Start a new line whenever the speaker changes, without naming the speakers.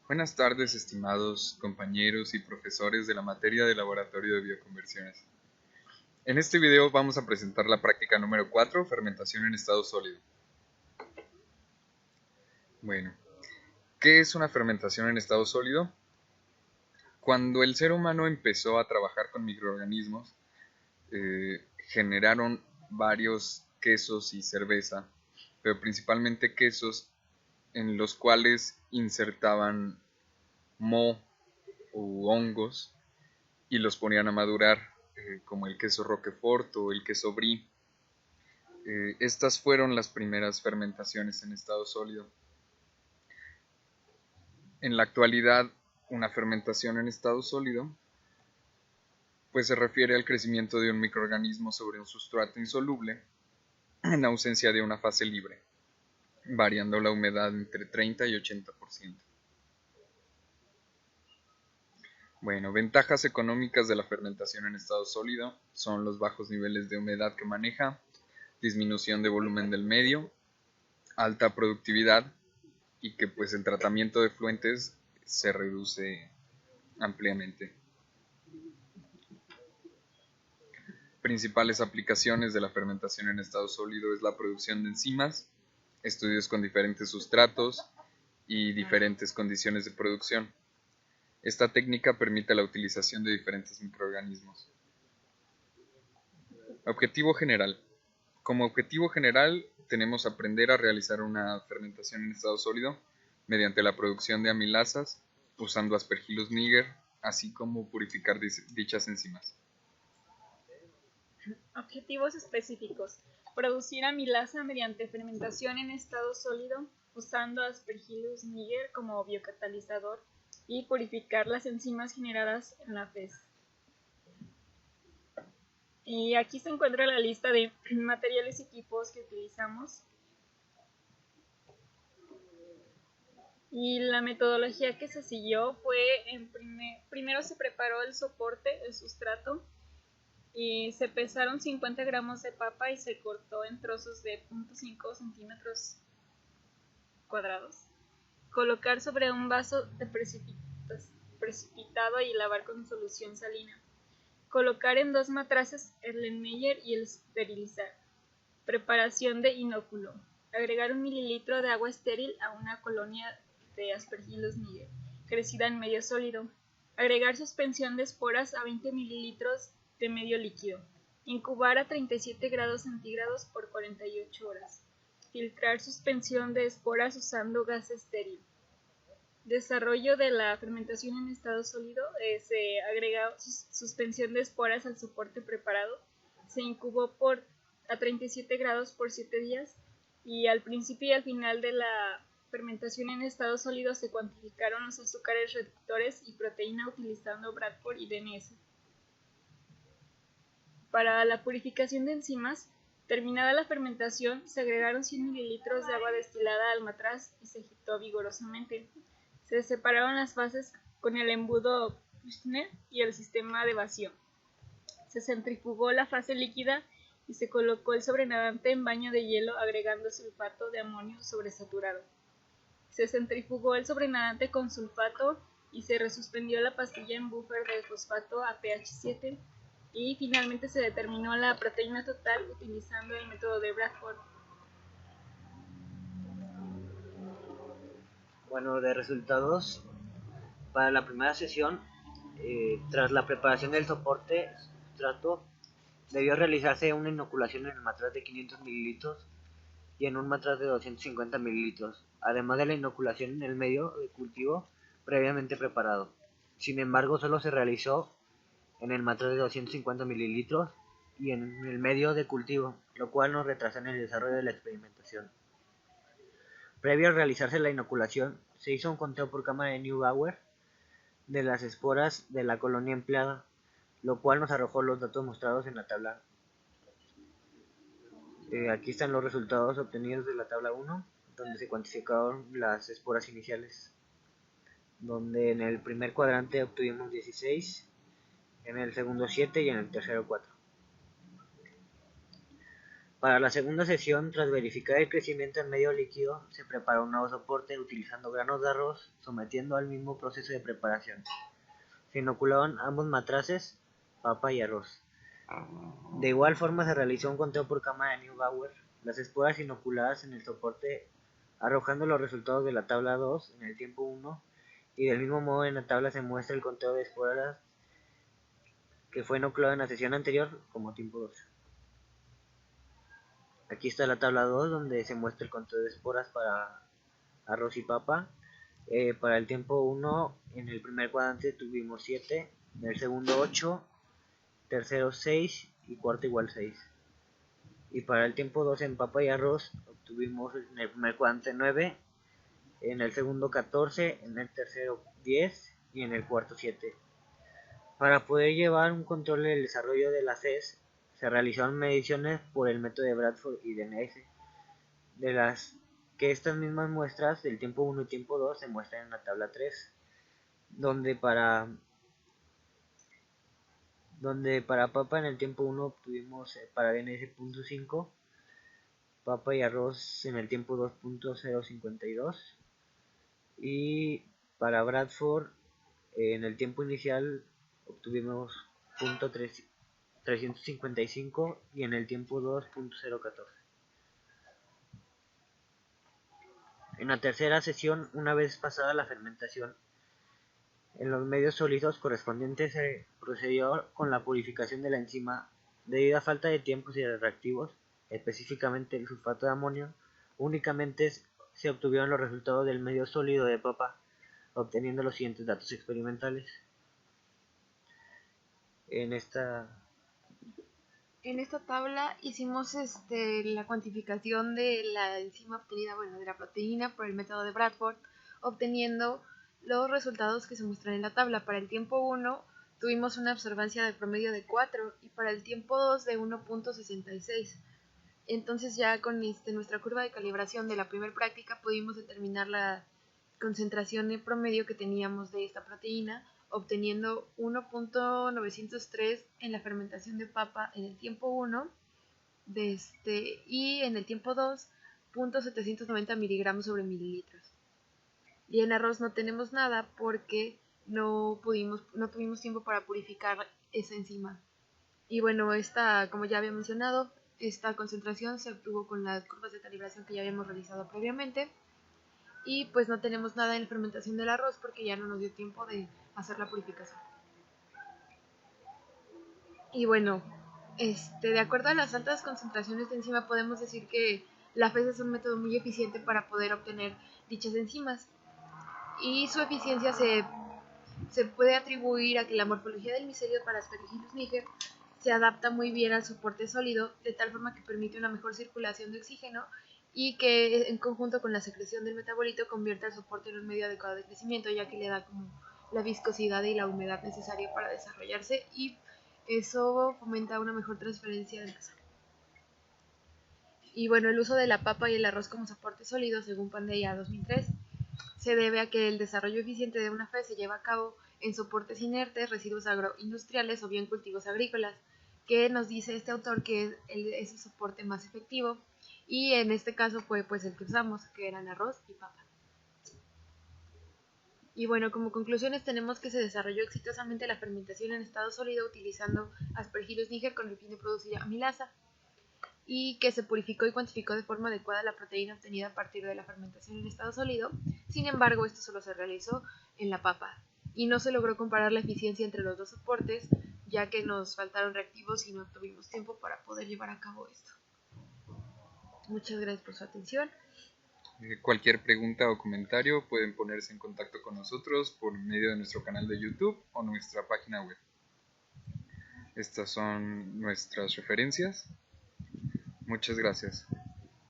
Buenas tardes, estimados compañeros y profesores de la materia de Laboratorio de Bioconversiones. En este video vamos a presentar la práctica número 4, fermentación en estado sólido. Bueno, ¿qué es una fermentación en estado sólido? Cuando el ser humano empezó a trabajar con microorganismos, generaron varios quesos y cerveza, pero principalmente quesos en los cuales insertaban moho u hongos y los ponían a madurar, como el queso Roquefort o el queso Brie. Estas fueron las primeras fermentaciones en estado sólido. En la actualidad, una fermentación en estado sólido pues se refiere al crecimiento de un microorganismo sobre un sustrato insoluble en ausencia de una fase libre, variando la humedad entre 30 y 80%. Bueno, ventajas económicas de la fermentación en estado sólido son los bajos niveles de humedad que maneja, disminución de volumen del medio, alta productividad y que pues el tratamiento de fluentes se reduce ampliamente. Principales aplicaciones de la fermentación en estado sólido es la producción de enzimas, estudios con diferentes sustratos y diferentes condiciones de producción. Esta técnica permite la utilización de diferentes microorganismos. Objetivo general. Como objetivo general tenemos aprender a realizar una fermentación en estado sólido mediante la producción de amilasas usando Aspergillus niger, así como purificar dichas enzimas.
Objetivos específicos. Producir amilasa mediante fermentación en estado sólido usando Aspergillus niger como biocatalizador y purificar las enzimas generadas en la fez. Y aquí se encuentra la lista de materiales y equipos que utilizamos. Y la metodología que se siguió fue, primero se preparó el soporte, el sustrato, y se pesaron 50 gramos de papa y se cortó en trozos de 0.5 centímetros cuadrados. Colocar sobre un vaso de precipitado y lavar con solución salina. Colocar en 2 matraces Erlenmeyer y esterilizar. Preparación de inóculo. Agregar 1 mililitro de agua estéril a una colonia de Aspergillus niger, crecida en medio sólido. Agregar suspensión de esporas a 20 mililitros de medio líquido. Incubar a 37 grados centígrados por 48 horas. Filtrar suspensión de esporas usando gas estéril. Desarrollo de la fermentación en estado sólido. Se agrega suspensión de esporas al soporte preparado. Se incubó a 37 grados por 7 días y al principio y al final de la fermentación en estado sólido se cuantificaron los azúcares reductores y proteína utilizando Bradford y DNS. Para la purificación de enzimas, terminada la fermentación, se agregaron 100 mililitros de agua destilada al matraz y se agitó vigorosamente. Se separaron las fases con el embudo Kushner y el sistema de vacío. Se centrifugó la fase líquida y se colocó el sobrenadante en baño de hielo agregando sulfato de amonio sobresaturado. Se centrifugó el sobrenadante con sulfato y se resuspendió la pastilla en buffer de fosfato a pH 7 y finalmente se determinó la proteína total utilizando el método de Bradford.
Bueno, de resultados, para la primera sesión, tras la preparación del soporte sustrato, debió realizarse una inoculación en el matraz de 500 mililitros y en un matraz de 250 mililitros, además de la inoculación en el medio de cultivo previamente preparado. Sin embargo, solo se realizó en el matraz de 250 mililitros y en el medio de cultivo, lo cual nos retrasa en el desarrollo de la experimentación. Previo a realizarse la inoculación, se hizo un conteo por cámara de Neubauer de las esporas de la colonia empleada, lo cual nos arrojó los datos mostrados en la tabla. Aquí están los resultados obtenidos de la tabla 1, donde se cuantificaron las esporas iniciales, donde en el primer cuadrante obtuvimos 16, en el segundo 7 y en el tercero 4. Para la segunda sesión, tras verificar el crecimiento en medio líquido, se prepara un nuevo soporte utilizando granos de arroz, sometiendo al mismo proceso de preparación. Se inocularon ambos matraces, papa y arroz. De igual forma se realizó un conteo por cámara de Neubauer, las esporas inoculadas en el soporte arrojando los resultados de la tabla 2 en el tiempo 1 y del mismo modo en la tabla se muestra el conteo de esporas que fue inoculado en la sesión anterior como tiempo 2. Aquí está la tabla 2 donde se muestra el conteo de esporas para arroz y papa. Para el tiempo 1 en el primer cuadrante tuvimos 7, en el segundo 8, tercero 6 y cuarto igual 6. Y para el tiempo 2 en papa y arroz obtuvimos en el primer cuadrante 9, en el segundo 14, en el tercero 10 y en el cuarto 7. Para poder llevar un control del desarrollo de las CES, se realizaron mediciones por el método de Bradford y DNS, de las que estas mismas muestras del tiempo 1 y tiempo 2 se muestran en la tabla 3, donde para papa en el tiempo 1 obtuvimos para DNS .5, papa y arroz en el tiempo 2.052 y para Bradford en el tiempo inicial obtuvimos .355 y en el tiempo 2.014. En la tercera sesión, una vez pasada la fermentación, en los medios sólidos correspondientes se procedió con la purificación de la enzima. Debido a falta de tiempos y reactivos, específicamente el sulfato de amonio, únicamente se obtuvieron los resultados del medio sólido de papa, obteniendo los siguientes datos experimentales. En esta
tabla hicimos la cuantificación de la enzima obtenida, de la proteína por el método de Bradford, obteniendo los resultados que se muestran en la tabla. Para el tiempo 1 tuvimos una absorbancia de promedio de 4 y para el tiempo 2 de 1.66. Entonces ya con nuestra curva de calibración de la primera práctica pudimos determinar la concentración en promedio que teníamos de esta proteína, obteniendo 1.903 en la fermentación de papa en el tiempo 1 y en el tiempo 2 .790 miligramos sobre mililitros. Y en arroz no tenemos nada porque no tuvimos tiempo para purificar esa enzima. Y bueno, como ya había mencionado, esta concentración se obtuvo con las curvas de calibración que ya habíamos realizado previamente. Y pues no tenemos nada en la fermentación del arroz porque ya no nos dio tiempo de hacer la purificación. Y bueno, de acuerdo a las altas concentraciones de enzima podemos decir que la FES es un método muy eficiente para poder obtener dichas enzimas. Y su eficiencia se puede atribuir a que la morfología del micelio para Aspergillus niger se adapta muy bien al soporte sólido, de tal forma que permite una mejor circulación de oxígeno y que en conjunto con la secreción del metabolito convierte al soporte en un medio adecuado de crecimiento, ya que le da como la viscosidad y la humedad necesaria para desarrollarse y eso fomenta una mejor transferencia de masa. Y bueno, el uso de la papa y el arroz como soporte sólido, según Pandeya 2003, se debe a que el desarrollo eficiente de una FES se lleva a cabo en soportes inertes, residuos agroindustriales o bien cultivos agrícolas, que nos dice este autor que es el soporte más efectivo y en este caso fue pues el que usamos, que eran arroz y papa. Y bueno, como conclusiones tenemos que se desarrolló exitosamente la fermentación en estado sólido utilizando Aspergillus niger con el fin de producir amilasa y que se purificó y cuantificó de forma adecuada la proteína obtenida a partir de la fermentación en estado sólido. Sin embargo, esto solo se realizó en la papa y no se logró comparar la eficiencia entre los dos soportes, ya que nos faltaron reactivos y no tuvimos tiempo para poder llevar a cabo esto. Muchas gracias por su atención.
Cualquier pregunta o comentario pueden ponerse en contacto con nosotros por medio de nuestro canal de YouTube o nuestra página web. Estas son nuestras referencias. Muchas gracias.